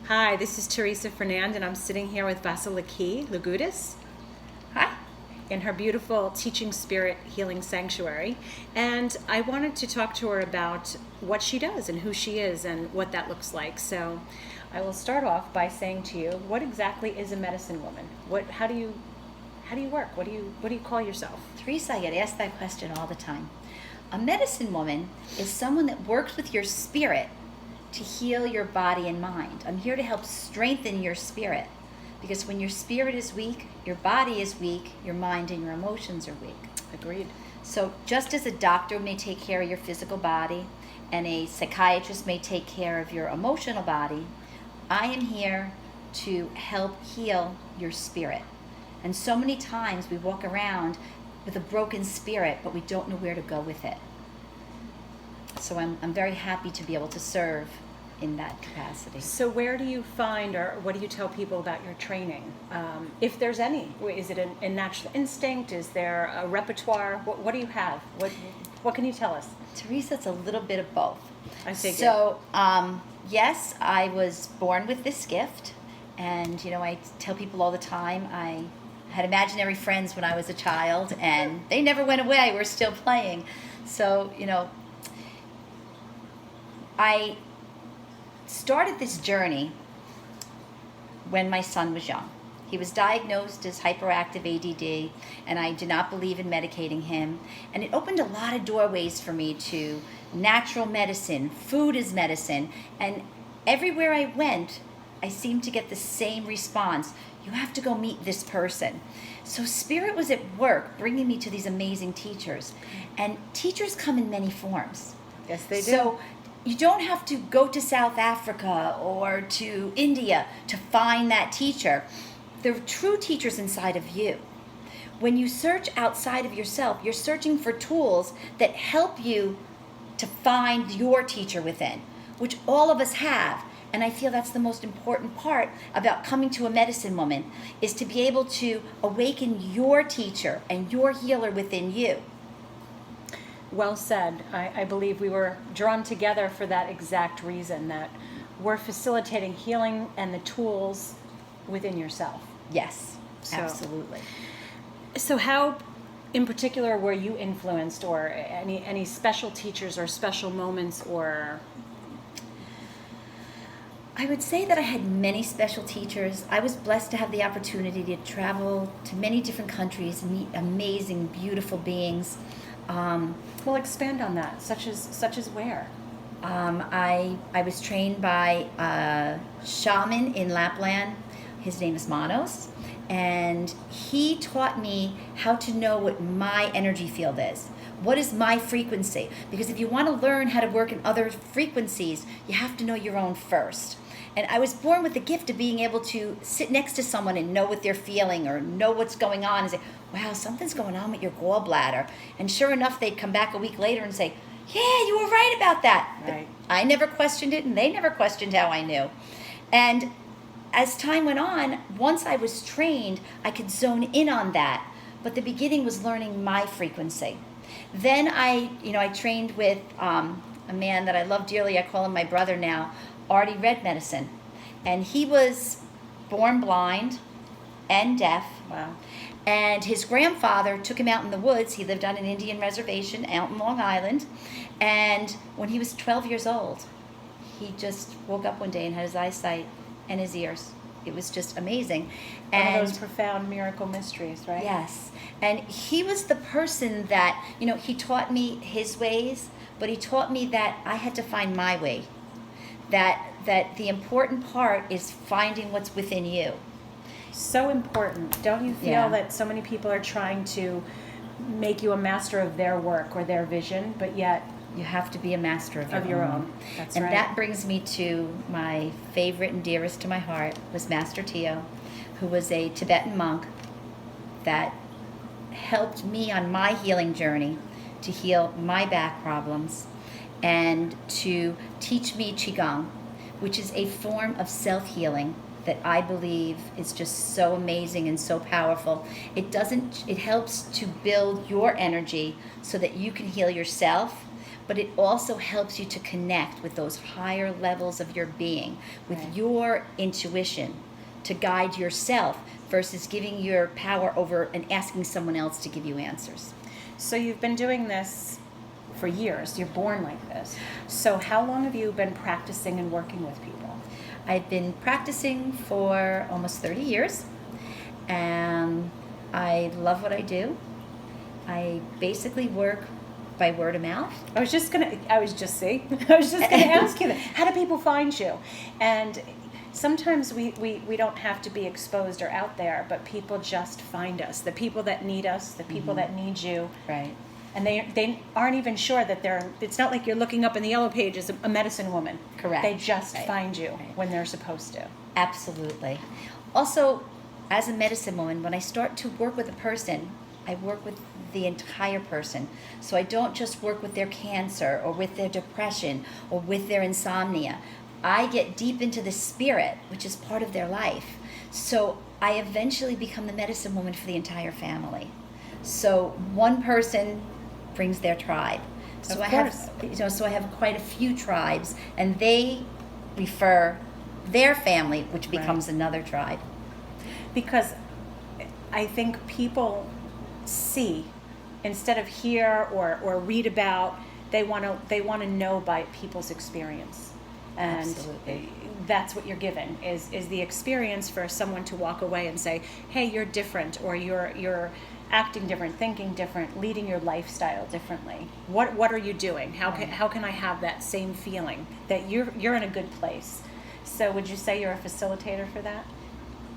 Hi, this is Teresa Fernand, and I'm sitting here with Vasiliki Lagudis. Hi. In her beautiful Teachingspirit Healing Sanctuary. And I wanted to talk to her about what she does and who she is and what that looks like. So I will start off by saying to you, what exactly is a medicine woman? How do you work? What do you call yourself? Teresa, I get asked that question all the time. A medicine woman is someone that works with your spirit to heal your body and mind. I'm here to help strengthen your spirit, because when your spirit is weak, your body is weak, your mind and your emotions are weak. Agreed. So just as a doctor may take care of your physical body and a psychiatrist may take care of your emotional body, I am here to help heal your spirit. And so many times we walk around with a broken spirit, but we don't know where to go with it. So I'm very happy to be able to serve in that capacity. So where do you find, or what do you tell people about your training? If there's any, is it a natural instinct? Is there a repertoire? What do you have? What can you tell us? Teresa, it's a little bit of both. I figured. So, yes, I was born with this gift. And, I tell people all the time, I had imaginary friends when I was a child, and they never went away. We're still playing. So, I started this journey when my son was young. He was diagnosed as hyperactive ADD, and I did not believe in medicating him. And it opened a lot of doorways for me to natural medicine, food as medicine. And everywhere I went, I seemed to get the same response. You have to go meet this person. So Spirit was at work bringing me to these amazing teachers. And teachers come in many forms. Yes, they do. So you don't have to go to South Africa or to India to find that teacher. There are true teachers inside of you. When you search outside of yourself, you're searching for tools that help you to find your teacher within, which all of us have. And I feel that's the most important part about coming to a medicine woman, is to be able to awaken your teacher and your healer within you. Well said. I believe we were drawn together for that exact reason, that we're facilitating healing and the tools within yourself. Yes, absolutely. So how, in particular, were you influenced, or any special teachers or special moments, or? I would say that I had many special teachers. I was blessed to have the opportunity to travel to many different countries and meet amazing, beautiful beings. Well, expand on that. Such as where? I was trained by a shaman in Lapland. His name is Manos, and he taught me how to know what my energy field is. What is my frequency? Because if you want to learn how to work in other frequencies, you have to know your own first. And I was born with the gift of being able to sit next to someone and know what they're feeling or know what's going on and say, wow, something's going on with your gallbladder. And sure enough, they'd come back a week later and say, yeah, you were right about that. Right. But I never questioned it, and they never questioned how I knew. And as time went on, once I was trained, I could zone in on that. But the beginning was learning my frequency. Then I trained with a man that I love dearly. I call him my brother now, Artie Red Medicine. And he was born blind and deaf. Wow. And his grandfather took him out in the woods. He lived on an Indian reservation out in Long Island. And when he was 12 years old, he just woke up one day and had his eyesight and his ears. It was just amazing. One of those profound miracle mysteries, right? Yes. And he was the person that, he taught me his ways, but he taught me that I had to find my way. That the important part is finding what's within you. So important. Don't you feel that so many people are trying to make you a master of their work or their vision, but yet you have to be a master of your own. That's and right. That brings me to my favorite and dearest to my heart was Master Tio, who was a Tibetan monk that helped me on my healing journey to heal my back problems and to teach me Qigong, which is a form of self-healing that I believe is just so amazing and so powerful. It helps to build your energy so that you can heal yourself, but it also helps you to connect with those higher levels of your being, with Right. your intuition to guide yourself versus giving your power over and asking someone else to give you answers. So you've been doing this for years. You're born like this. So how long have you been practicing and working with people? I've been practicing for almost 30 years, and I love what I do. I basically work by word of mouth. I was just gonna ask you that. How do people find you? And sometimes we don't have to be exposed or out there, but people just find us. The people that need us, the people that need you. Right. And they aren't even sure that it's not like you're looking up in the yellow pages a medicine woman. Correct. They just Right. find you Right. when they're supposed to. Absolutely. Also, as a medicine woman, when I start to work with a person, I work with the entire person. So I don't just work with their cancer or with their depression or with their insomnia. I get deep into the spirit, which is part of their life. So I eventually become the medicine woman for the entire family. So one person brings their tribe. So Of I course. have, so I have quite a few tribes, and they refer their family, which Right. becomes another tribe. Because I think people see instead of hear or read about. They want to know by people's experience, and Absolutely. that's what you're given is the experience for someone to walk away and say, hey, you're different, or you're acting different, thinking different, leading your lifestyle differently. What are you doing? How can I have that same feeling that you're in a good place? So would you say you're a facilitator for that?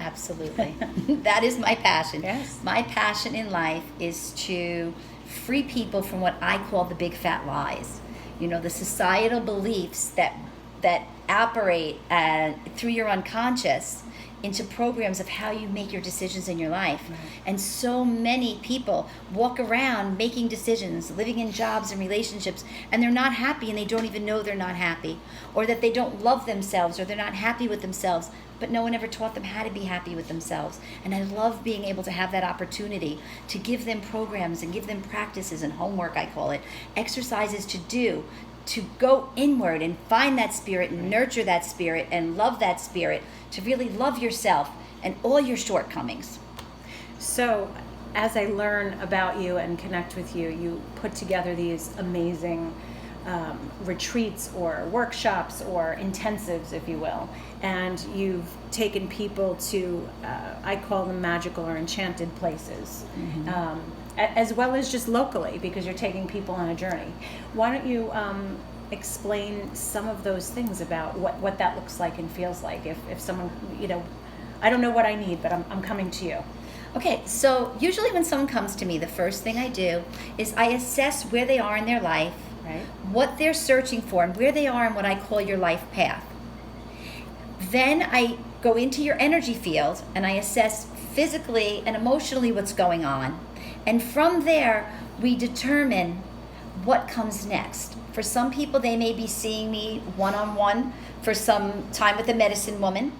Absolutely. That is my passion. Yes. My passion in life is to free people from what I call the big fat lies. You know, the societal beliefs that operate through your unconscious into programs of how you make your decisions in your life. Right. And so many people walk around making decisions, living in jobs and relationships, and they're not happy, and they don't even know they're not happy, or that they don't love themselves, or they're not happy with themselves, but no one ever taught them how to be happy with themselves. And I love being able to have that opportunity to give them programs and give them practices and homework, I call it, exercises to do, to go inward and find that spirit and nurture that spirit and love that spirit, to really love yourself and all your shortcomings. So as I learn about you and connect with you, you put together these amazing retreats or workshops or intensives, if you will, and you've taken people to, I call them magical or enchanted places, as well as just locally, because you're taking people on a journey. Why don't you explain some of those things about what that looks like and feels like if someone, I don't know what I need, but I'm coming to you. Okay, so usually when someone comes to me, the first thing I do is I assess where they are in their life, Right. what they're searching for, and where they are in what I call your life path. Then I go into your energy field and I assess physically and emotionally what's going on. And from there, we determine what comes next. For some people, they may be seeing me one-on-one for some time with a medicine woman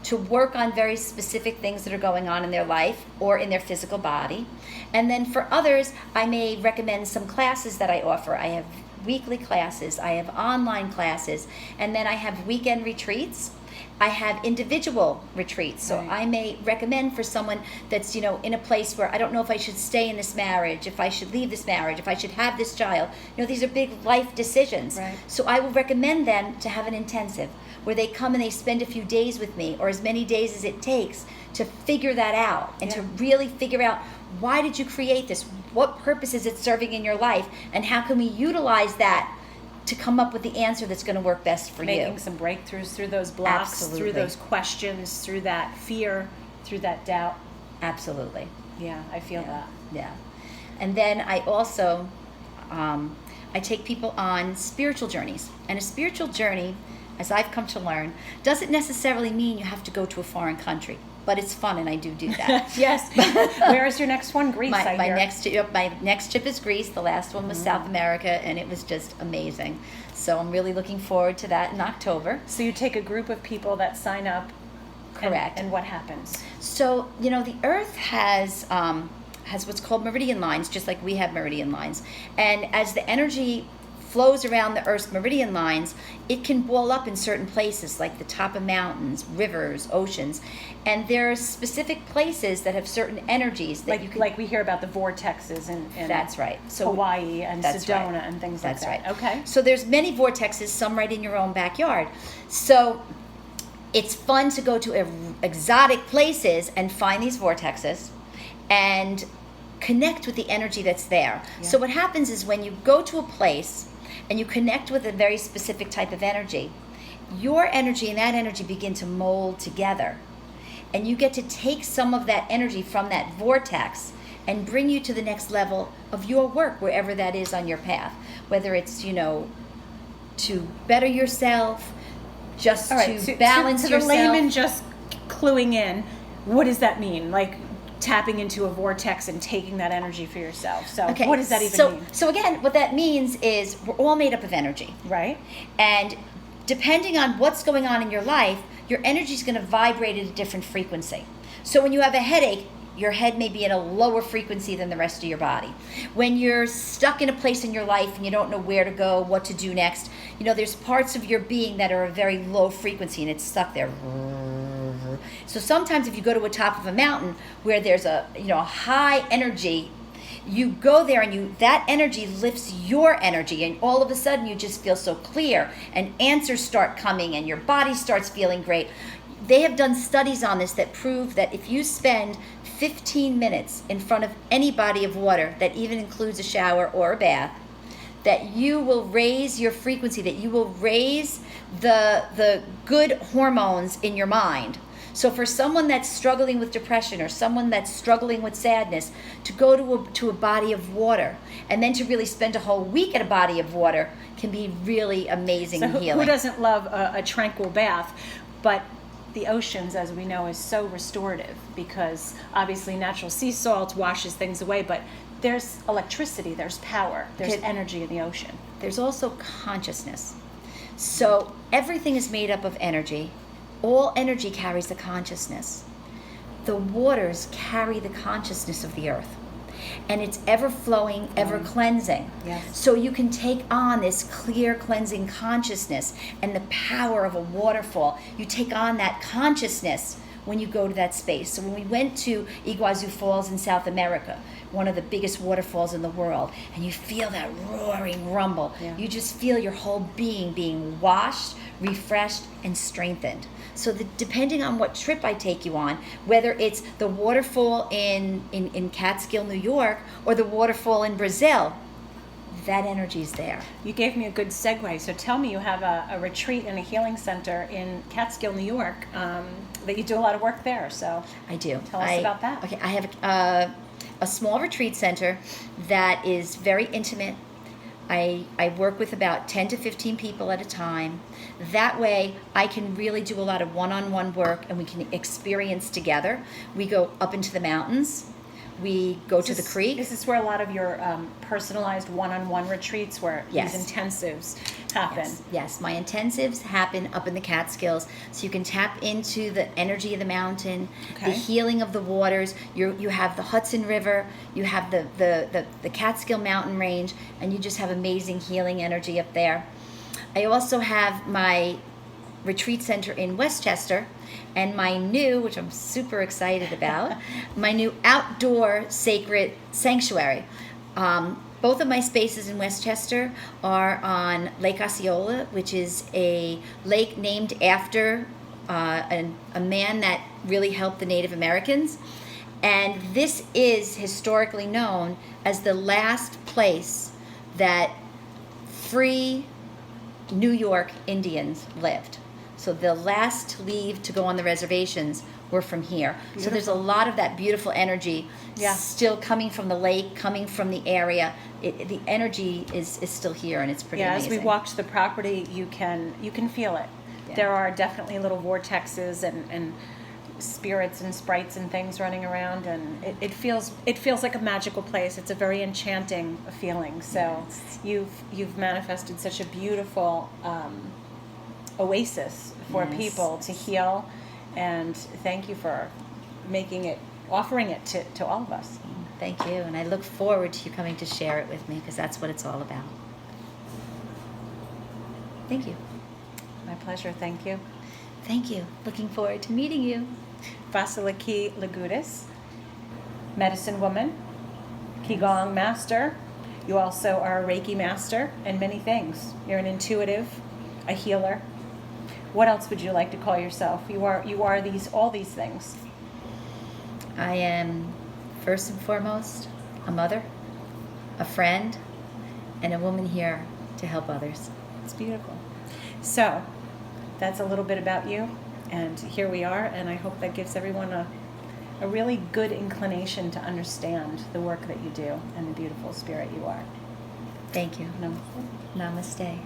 to work on very specific things that are going on in their life or in their physical body. And then for others, I may recommend some classes that I offer. I have weekly classes, I have online classes, and then I have weekend retreats. I have individual retreats, so Right. I may recommend for someone that's, in a place where I don't know if I should stay in this marriage, if I should leave this marriage, if I should have this child. These are big life decisions. Right. So I will recommend them to have an intensive where they come and they spend a few days with me, or as many days as it takes to figure that out and to really figure out, why did you create this? What purpose is it serving in your life? And how can we utilize that to come up with the answer that's going to work best for you? Making some breakthroughs through those blocks, Absolutely. through those questions, through that fear, through that doubt. Absolutely. Yeah, I feel that. Yeah. And then I also, I take people on spiritual journeys. And a spiritual journey, as I've come to learn, doesn't necessarily mean you have to go to a foreign country. But it's fun, and I do that. Yes. Where is your next one? Greece, I My hear. next trip is Greece. The last one was South America, and it was just amazing. So I'm really looking forward to that in October. So you take a group of people that sign up. Correct. And what happens? So, the Earth has what's called meridian lines, just like we have meridian lines. And as the energy flows around the Earth's meridian lines, it can ball up in certain places, like the top of mountains, rivers, oceans. And there are specific places that have certain energies that you can... Like we hear about the vortexes in That's right. So Hawaii and that's Sedona right. and things like That's that. right. Okay. So there's many vortexes, some right in your own backyard. So it's fun to go to exotic places and find these vortexes and connect with the energy that's there. Yeah. So what happens is when you go to a place and you connect with a very specific type of energy, your energy and that energy begin to mold together. And you get to take some of that energy from that vortex and bring you to the next level of your work, wherever that is on your path. Whether it's, to better yourself, just to balance to yourself. the layman just cluing in, what does that mean? Like tapping into a vortex and taking that energy for yourself. So what does that even mean? So again, what that means is we're all made up of energy. Right. And depending on what's going on in your life, your energy is going to vibrate at a different frequency. So when you have a headache, your head may be in a lower frequency than the rest of your body. When you're stuck in a place in your life and you don't know where to go, what to do next, there's parts of your being that are a very low frequency and it's stuck there. So sometimes if you go to the top of a mountain where there's a high energy, you go there and that energy lifts your energy, and all of a sudden you just feel so clear and answers start coming and your body starts feeling great. They have done studies on this that prove that if you spend 15 minutes in front of any body of water, that even includes a shower or a bath, that you will raise your frequency, that you will raise the good hormones in your mind. So for someone that's struggling with depression or someone that's struggling with sadness, to go to a body of water and then to really spend a whole week at a body of water can be really amazing and healing. Who doesn't love a tranquil bath? But the oceans, as we know, is so restorative because obviously natural sea salt washes things away, but there's electricity, there's power, there's energy in the ocean. There's also consciousness. So everything is made up of energy. All energy carries the consciousness. The waters carry the consciousness of the earth. And it's ever flowing, ever cleansing. Yes. So you can take on this clear, cleansing consciousness and the power of a waterfall. You take on that consciousness when you go to that space. So when we went to Iguazu Falls in South America, one of the biggest waterfalls in the world, and you feel that roaring rumble, you just feel your whole being washed, refreshed, and strengthened. So depending on what trip I take you on, whether it's the waterfall in Catskill, New York, or the waterfall in Brazil, that energy is there. You gave me a good segue. So tell me, you have a retreat and a healing center in Catskill, New York, that you do a lot of work there. So I do. Tell us about that. Okay, I have a small retreat center that is very intimate. I work with about 10 to 15 people at a time. That way, I can really do a lot of one-on-one work and we can experience together. We go up into the mountains. We go to the creek. Is this where a lot of your personalized one-on-one retreats, where Yes. these intensives happen? Yes, my intensives happen up in the Catskills, so you can tap into the energy of the mountain, the healing of the waters. You have the Hudson River, you have the Catskill mountain range, and you just have amazing healing energy up there. I also have my retreat center in Westchester, and my new, which I'm super excited about, my new outdoor sacred sanctuary. Both of my spaces in Westchester are on Lake Osceola, which is a lake named after a man that really helped the Native Americans. And this is historically known as the last place that free New York Indians lived. So the last to leave to go on the reservations were from here. Beautiful. So there's a lot of that beautiful energy still coming from the lake, coming from the area. The energy is still here, and it's pretty amazing. As we walked the property, you can feel it. Yeah. There are definitely little vortexes and spirits and sprites and things running around, and it feels like a magical place. It's a very enchanting feeling. So you've manifested such a beautiful oasis for people to heal, and thank you for offering it to all of us. Thank you, and I look forward to you coming to share it with me, because that's what it's all about. Thank you. My pleasure. Thank you. Thank you. Looking forward to meeting you. Vasiliki Lagudis, medicine woman, Qigong master. You also are a Reiki master and many things. You're an intuitive, a healer. What else would you like to call yourself? You are all these things. I am, first and foremost, a mother, a friend, and a woman here to help others. It's beautiful. So, that's a little bit about you, and here we are, and I hope that gives everyone a really good inclination to understand the work that you do and the beautiful spirit you are. Thank you. Namaste. Namaste.